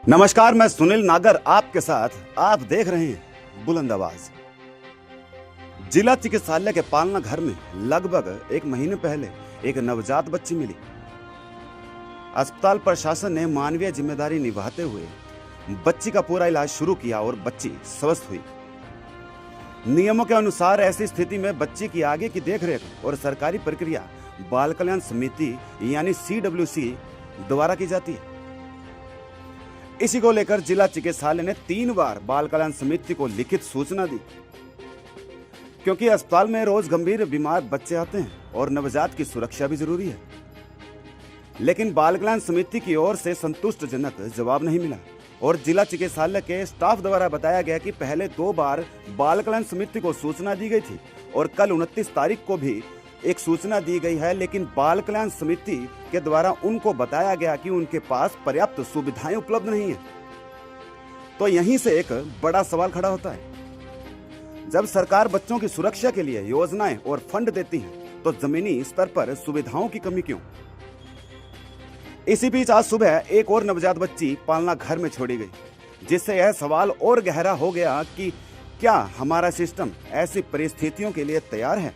नमस्कार, मैं सुनील नागर आपके साथ। आप देख रहे हैं बुलंद आवाज। जिला चिकित्सालय के पालना घर में लगभग एक महीने पहले एक नवजात बच्ची मिली। अस्पताल प्रशासन ने मानवीय जिम्मेदारी निभाते हुए बच्ची का पूरा इलाज शुरू किया और बच्ची स्वस्थ हुई। नियमों के अनुसार ऐसी स्थिति में बच्ची की आगे की देखरेख और सरकारी प्रक्रिया बाल कल्याण समिति यानी CWC द्वारा की जाती है। इसी को लेकर जिला चिकित्सालय ने 3 बार बाल कल्याण समिति को लिखित सूचना दी, क्योंकि अस्पताल में रोज गंभीर बीमार बच्चे आते हैं और नवजात की सुरक्षा भी जरूरी है। लेकिन बाल कल्याण समिति की ओर से संतुष्टजनक जवाब नहीं मिला और जिला चिकित्सालय के स्टाफ द्वारा बताया गया कि पहले 2 बार बाल कल्याण समिति को सूचना दी गई थी और कल 29 तारीख को भी एक सूचना दी गई है, लेकिन बाल कल्याण समिति के द्वारा उनको बताया गया कि उनके पास पर्याप्त सुविधाएं उपलब्ध नहीं है। तो यहीं से एक बड़ा सवाल खड़ा होता है, जब सरकार बच्चों की सुरक्षा के लिए योजनाएं और फंड देती है तो जमीनी स्तर पर सुविधाओं की कमी क्यों? इसी बीच आज सुबह एक और नवजात बच्ची पालना घर में छोड़ी गई, जिससे यह सवाल और गहरा हो गया कि क्या हमारा सिस्टम ऐसी परिस्थितियों के लिए तैयार है?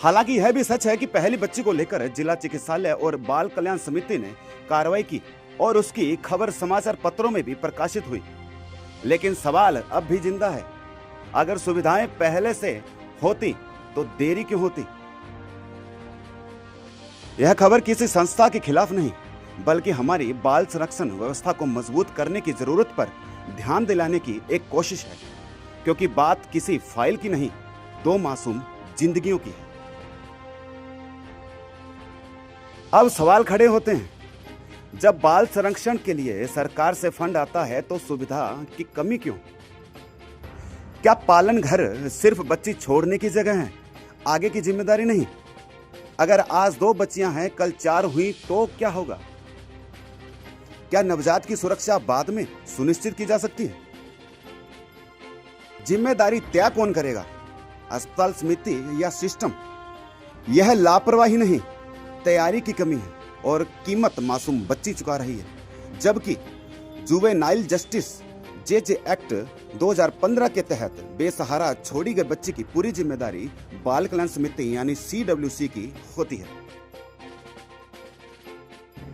हालांकि यह भी सच है कि पहली बच्ची को लेकर जिला चिकित्सालय और बाल कल्याण समिति ने कार्रवाई की और उसकी खबर समाचार पत्रों में भी प्रकाशित हुई। लेकिन सवाल अब भी जिंदा है, अगर सुविधाएं पहले से होती तो देरी क्यों होती? यह खबर किसी संस्था के खिलाफ नहीं, बल्कि हमारी बाल संरक्षण व्यवस्था को मजबूत करने की जरूरत पर ध्यान दिलाने की एक कोशिश है, क्योंकि बात किसी फाइल की नहीं, 2 मासूम जिंदगियों की है। अब सवाल खड़े होते हैं, जब बाल संरक्षण के लिए सरकार से फंड आता है तो सुविधा की कमी क्यों? क्या पालन घर सिर्फ बच्ची छोड़ने की जगह है, आगे की जिम्मेदारी नहीं? अगर आज 2 बच्चियां हैं, कल 4 हुई तो क्या होगा? क्या नवजात की सुरक्षा बाद में सुनिश्चित की जा सकती है? जिम्मेदारी तय कौन करेगा, अस्पताल समिति या सिस्टम? यह लापरवाही नहीं, तैयारी की कमी है और कीमत मासूम बच्ची चुका रही है। जबकि जुवेनाइल जस्टिस JJ एक्ट 2015 के तहत बेसहारा छोड़ी गई बच्ची की पूरी जिम्मेदारी बाल कल्याण समिति यानी CWC की होती है।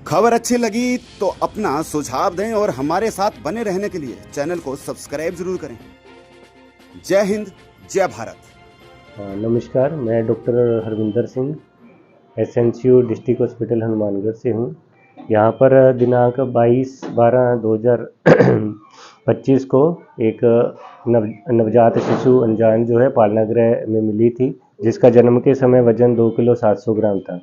खबर अच्छी लगी तो अपना सुझाव दें और हमारे साथ बने रहने के लिए चैनल को सब्सक्राइब जरूर करें। जय हिंद, जय भारत। नमस्कार, मैं doctor Harvinder Singh SNCU district hospital Hanumangarh से हूँ। यहाँ पर दिनांक 22/12/2025 को एक नवजात शिशु अनजान जो है पालना गृह में मिली थी, जिसका जन्म के समय वजन 2 किलो 700 ग्राम था।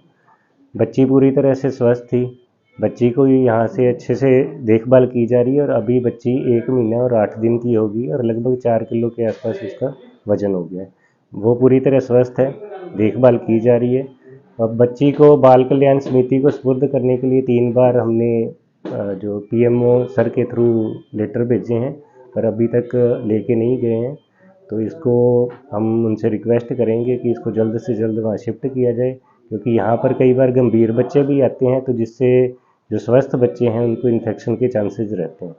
बच्ची पूरी तरह से स्वस्थ थी। बच्ची को यहाँ से अच्छे से देखभाल की जा रही है और अभी बच्ची 1 महीने और 8 दिन की होगी और लगभग 4 किलो के आसपास उसका वजन हो गया है। वो पूरी तरह स्वस्थ है, देखभाल की जा रही है। अब बच्ची को बाल कल्याण समिति को सुपुर्द करने के लिए 3 बार हमने जो PMO सर के थ्रू लेटर भेजे हैं, पर अभी तक लेके नहीं गए हैं। तो इसको हम उनसे रिक्वेस्ट करेंगे कि इसको जल्द से जल्द वहाँ शिफ्ट किया जाए, क्योंकि यहाँ पर कई बार गंभीर बच्चे भी आते हैं, तो जिससे जो स्वस्थ बच्चे हैं उनको इन्फेक्शन के चांसेस रहते हैं।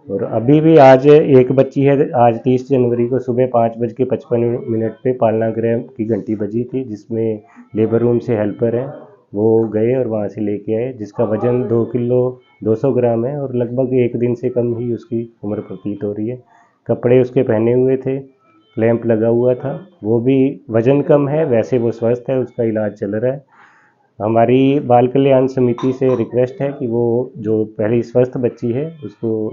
और अभी भी आज एक बच्ची है, आज 30 जनवरी को सुबह 5:55 पे पालना गृह की घंटी बजी थी, जिसमें लेबर रूम से हेल्पर हैं वो गए और वहाँ से लेके आए, जिसका वजन 2 किलो 200 ग्राम है और लगभग 1 दिन से कम ही उसकी उम्र प्रतीत हो रही है। कपड़े उसके पहने हुए थे, क्लैंप लगा हुआ था, वो भी वजन कम है, वैसे वो स्वस्थ है, उसका इलाज चल रहा है। हमारी बाल कल्याण समिति से रिक्वेस्ट है कि वो जो पहली स्वस्थ बच्ची है उसको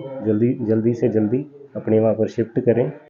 जल्दी से जल्दी अपने वहाँ पर शिफ्ट करें।